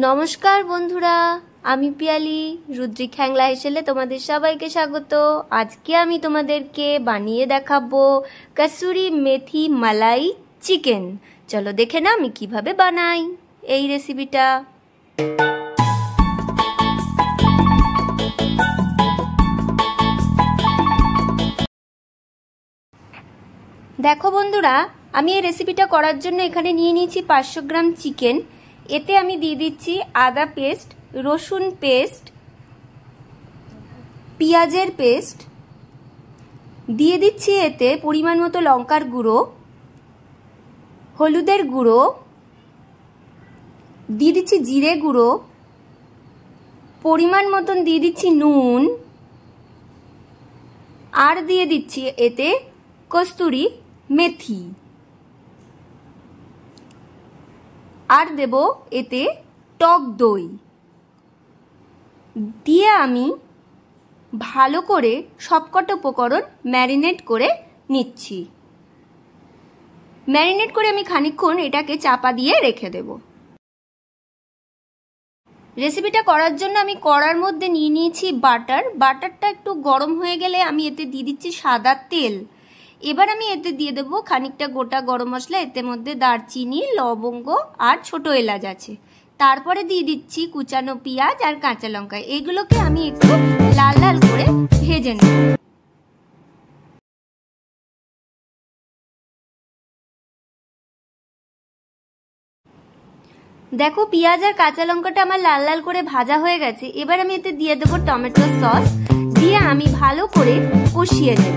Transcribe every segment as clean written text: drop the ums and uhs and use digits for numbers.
নমস্কার বন্ধুরা, আমি পিয়ালি রুদ্রিক হ্যাংলা হেসেলে তোমাদের সবাইকে স্বাগত। আজকে আমি তোমাদেরকে বানিয়ে দেখাবো কসুরি মেথি মালাই চিকেন। চলো দেখে না আমি কিভাবে বানাই এই রেসিপিটা। দেখো বন্ধুরা, আমি এই রেসিপিটা করার জন্য এখানে নিয়ে নিয়েছি 500 গ্রাম চিকেন। এতে আমি দিয়ে দিচ্ছি আদা পেস্ট, রসুন পেস্ট, পেঁয়াজের পেস্ট, দিয়ে দিচ্ছি এতে পরিমাণ মতো লঙ্কার গুঁড়ো, হলুদের গুঁড়ো, দিয়ে দিচ্ছি জিরে গুঁড়ো, পরিমাণ মতন দিয়ে দিচ্ছি নুন, আর দিয়ে দিচ্ছি এতে কস্তুরি মেথি, আর দেব এতে টক দই দিয়ে আমি ভালো করে সবকটা উপকরণ ম্যারিনেট করে নিচ্ছি। ম্যারিনেট করে আমি খানিকক্ষণ এটাকে চাপা দিয়ে রেখে দেব। রেসিপিটা করার জন্য আমি কড়ার মধ্যে নিয়ে নিয়েছি বাটার। বাটারটা একটু গরম হয়ে গেলে আমি এতে দিয়ে দিচ্ছি সাদা তেল। এবার আমি এতে দিয়ে দেব খানিকটা গোটা গরম মশলা, এতে মধ্যে দারচিনি, লবঙ্গ আর ছোট এলাচ আছে। তারপরে দিয়ে দিচ্ছি কুচানো পেঁয়াজ আর কাঁচা লঙ্কা। এগুলোকে আমি একটু লাল লাল করে ভেজে নেব। দেখো পেঁয়াজ আর কাঁচা লঙ্কাটা আমার লাল লাল করে ভাজা হয়ে গেছে। এবার আমি এতে দিয়ে দেবো টমেটো সস, দিয়ে আমি ভালো করে কষিয়ে নেব।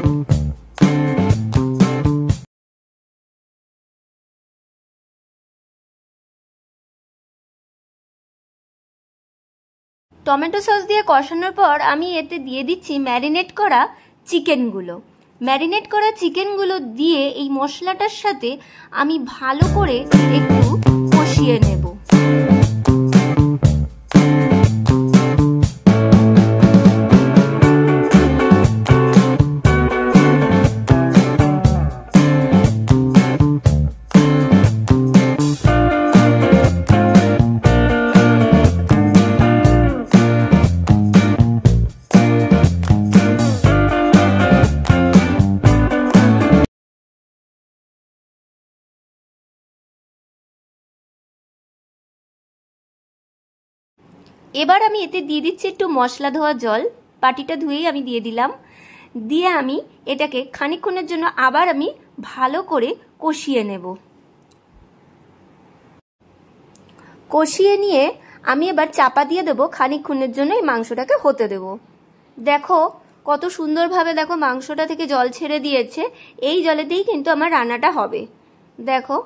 টমেটো সস দিয়ে কষানোর পর আমি এতে দিয়ে দিচ্ছি ম্যারিনেট করা চিকেনগুলো। ম্যারিনেট করা চিকেনগুলো দিয়ে এই মশলাটার সাথে আমি ভালো করে একটু কষিয়ে নেব। এবার আমি এতে দিয়ে দিচ্ছি একটু মশলা ধোয়া জল, বাটিটা ধুয়েই আমি দিয়ে দিলাম। দিয়ে আমি এটাকে খানিকক্ষণের জন্য আবার আমি ভালো করে কষিয়ে নেব। কষিয়ে নিয়ে আমি এবার চাপা দিয়ে দেবো খানিকক্ষণের জন্য এই মাংসটাকে হতে দেব। দেখো কত সুন্দরভাবে দেখো মাংসটা থেকে জল ছেড়ে দিয়েছে। এই জলেতেই কিন্তু আমার রান্নাটা হবে। দেখো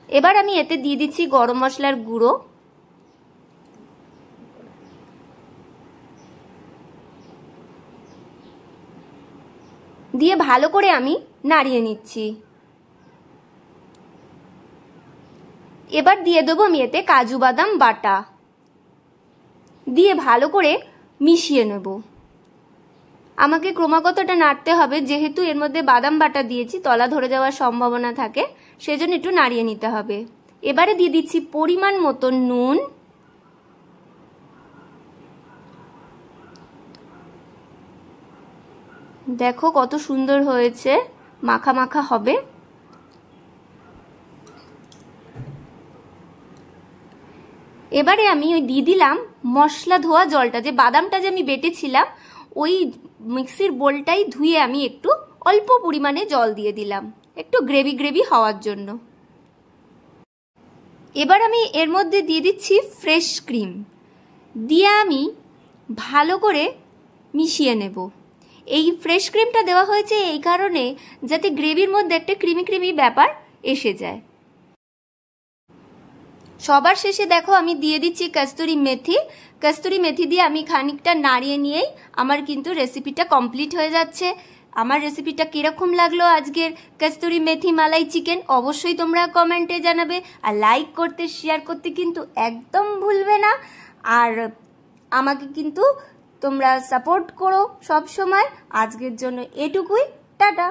এবার আমি এতে দিয়ে দিচ্ছি গরম মশলার গুঁড়ো, দিয়ে ভালো করে আমি নাড়িয়ে নিচ্ছি। এবার দিয়ে দেবো আমি এতে কাজু বাদাম বাটা, দিয়ে ভালো করে মিশিয়ে নেব। আমাকে ক্রমাগতটা নাড়তে হবে, যেহেতু এর মধ্যে বাদাম বাটা দিয়েছি তলা ধরে যাওয়ার সম্ভাবনা থাকে, সেজন্য একটু নাড়িয়ে নিতে হবে। এবারে দিয়ে দিচ্ছি পরিমাণ মতো নুন, দেখো কত সুন্দর হয়েছে, মাখা মাখা হবে। এবারে আমি ওই দিয়ে দিলাম মশলা ধোয়া জলটা, যে বাদামটা যে আমি বেটেছিলাম ওই মিক্সির বোলটাই ধুয়ে আমি একটু অল্প পরিমাণে জল দিয়ে দিলাম, একটু গ্রেভি গ্রেভি হওয়ার জন্য। এবার আমি এর মধ্যে দিয়ে দিচ্ছি ফ্রেশ ক্রিম, দিয়ে আমি ভালো করে মিশিয়ে নেব। এই ফ্রেশ ক্রিমটা দেওয়া হয়েছে এই কারণে যাতে গ্রেভির মধ্যে একটা ক্রিমি ক্রিমি ব্যাপার এসে যায়। সবার শেষে দেখো আমি দিয়ে দিচ্ছি কস্তুরি মেথি। কস্তুরি মেথি দিয়ে আমি খানিকটা নাড়িয়ে নিয়েই আমার কিন্তু রেসিপিটা কমপ্লিট হয়ে যাচ্ছে। আমার রেসিপিটা কিরকম লাগলো আজকের কস্তুরি মেথি মালাই চিকেন অবশ্যই তোমরা কমেন্টে জানাবে, আর লাইক করতে শেয়ার করতে কিন্তু একদম ভুলবে না। আর আমাকে কিন্তু তোমরা সাপোর্ট করো সব সময়। আজকের জন্য এটুকুই, টাটা।